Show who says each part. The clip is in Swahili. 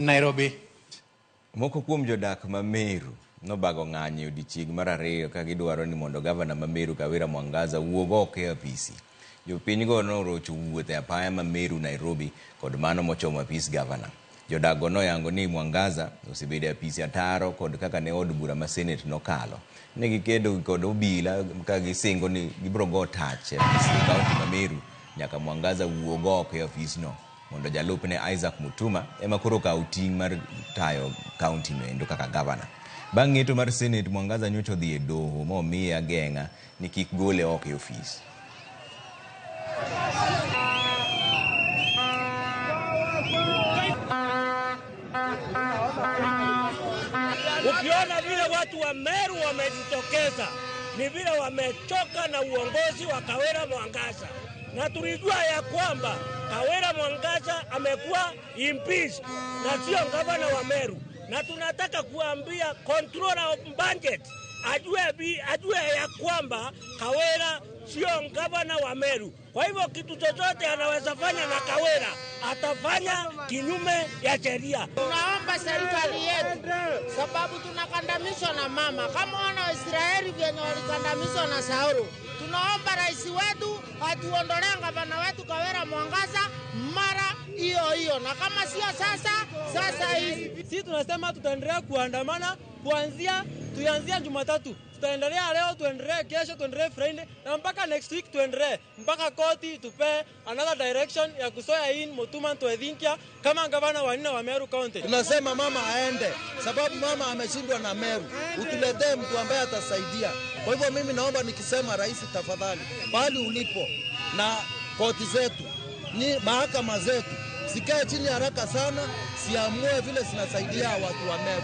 Speaker 1: Nairobi.
Speaker 2: Moko kuom jodak ma Meru nobago ng'anyo odiechieng' mar ariyo ka gidwaro ni mondo gavana ma Meru Kawira Mwangaza wuog oko e apisi. Jopinygo norocho wuoth e apaya ma Meru Nairobi kod mano mochomo apis gavana. Jodak go noyango ni Mwangaza osebedo e apisi ataro kod kaka ne od bura ma Senate nokalo. Ne gikedo kod obila ka gisingo ni gibiro go tach e apisi kaunti ma Meru nyaka Mwangaza wuog oko e afisno mondo jalupne Isaac Mutuma ema koro kaw ting' mar tayo kaunti no endo kaka gavana. Bang' ng'eto mar Senate, Mwangaza nyocha odhi e doho momiye ageng'a ni kik gole oko e ofis.
Speaker 3: Ukiona vile watu wa Meru wamejitokeza, ni vile wamechoka na uongozi wa Kawira Mwangaza. Na tulijua ya kwamba Kawira Mwangaza amekuwa impeached na sio gavana wa Meru. Na tunataka kuambia controller of budget ajue ya kwamba Kawira sio gavana wa Meru. Kwa hivyo kitu chochote anaweza fanya na Kawira atafanya kinyume ya sheria.
Speaker 4: Tunaomba serikali yetu, sababu tunakandamizwa na mama kama wana wa Israeli vyenye walikandamizwa na Sauro. Tunaomba rais wetu atuondolee gavana wetu Kawira Mwangaza mara hiyo, na kama sio sasa hivi.
Speaker 5: Sisi tunasema tutaendelea kuandamana tuanzia Jumatatu. Tutaendelea leo, tuendelee kesho, tuendelee Friday na mpaka next week tuendelee mpaka koti tupe another direction ya kusoya in Mutuma Ntwethinkia kama gavana wa 4 wa Meru County.
Speaker 6: Tunasema mama aende, sababu mama ameshindwa na Meru. Utuletee mtu ambaye atasaidia. Kwa hivyo mimi naomba nikisema rais, tafadhali pale ulipo na koti zetu ni mahakama zetu sikae chini haraka sana, siamue vile zinasaidia watu wa Meru.